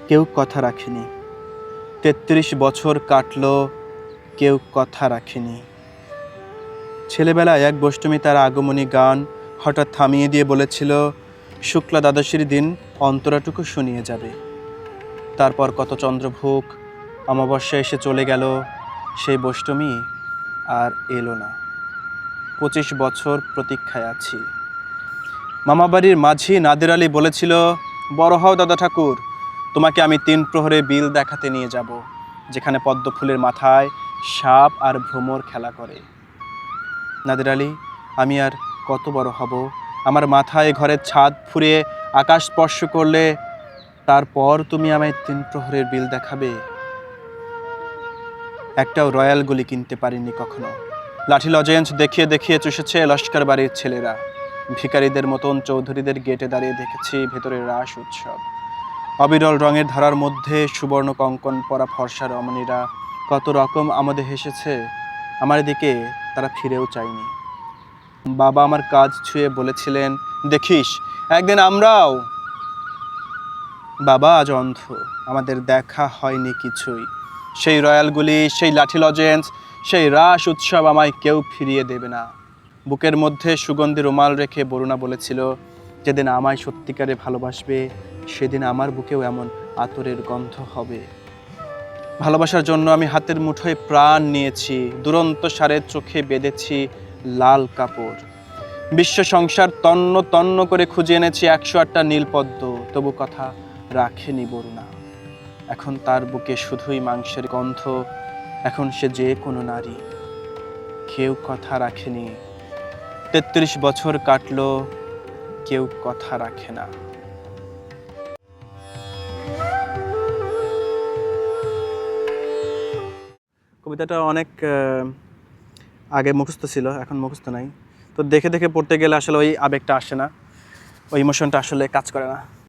কেউ কথা রাখেনি। ৩৩ বছর কাটলো, কেউ কথা রাখেনি। ছেলেবেলায় এক গোষ্ঠী তার আগমনী গান হঠাৎ থামিয়ে দিয়ে বলেছিল, শুক্লা দ্বাদশীর দিন অন্তরাটুকু শুনিয়ে যাবে। তারপর কত চন্দ্রভোগ অমাবস্যা এসে চলে গেল, সেই বৈষ্টমী আর এলো না। ২৫ বছর প্রতীক্ষায় আছি। মামাবাড়ির মাঝি নাদের আলী বলেছিল, বড় হও দাদা ঠাকুর, তোমাকে আমি ৩ প্রহরে বিল দেখাতে নিয়ে যাব, যেখানে পদ্ম ফুলের মাথায় সাপ আর ভ্রমর খেলা করে। নাদের আলী, আমি আর কত বড় হব? আমার মাথায় ঘরের ছাদ ফুরিয়ে আকাশ স্পর্শ করলে তারপর তুমি আমায় ৩ প্রহরের বিল দেখাবে? একটাও রয়্যাল গুলি কিনতে পারিনি কখনো। লাঠি লজেন্স দেখিয়ে দেখিয়ে চুষেছে লস্কর বাড়ির ছেলেরা। ভিখারিদের মতন চৌধুরীদের গেটে দাঁড়িয়ে দেখেছি ভেতরে রাস উৎসব। অবিরল রঙের ধারার মধ্যে সুবর্ণ কঙ্কন পরা ফর্সা রমণীরা কত রকম আমাদের হেসেছে। আমার দিকে তারা ফিরেও চায়নি। বাবা আমার কাজ ছুঁয়ে বলেছিলেন, দেখিস একদিন আমরাও। বাবা আজ অন্ধ, আমাদের দেখা হয়নি কিছুই। সেই রয়্যালগুলি, সেই লাঠি লজেন্স, সেই রাস উৎসব আমায় কেউ ফিরিয়ে দেবে না। বুকের মধ্যে সুগন্ধি রুমাল রেখে বরুণা বলেছিল, যেদিন আমায় সত্যিকারে ভালোবাসবে সেদিন আমার বুকেও এমন আতরের গন্ধ হবে। ভালোবাসার জন্য আমি হাতের মুঠোয় প্রাণ নিয়েছি, দুরন্ত সারের চোখে বেঁধেছি লাল কাপড়। বিশ্ব সংসার তন্ন তন্ন করে খুঁজে এনেছি ১০৮টা নীলপদ্ম, তবু কথা রাখেনি বরুণা। এখন তার বুকে শুধুই মাংসের গন্ধ। এখন সে যে কোনো নারী। কেউ কথা রাখেনি। ৩৩ বছর কাটলো, কেউ কথা রাখে না। কবিতাটা অনেক আগে মুখস্থ ছিল, এখন মুখস্থ নাই। তো দেখে দেখে পড়তে গেলে আসলে ওই আবেগটা আসে না, ওই ইমোশনটা আসলে কাজ করে না।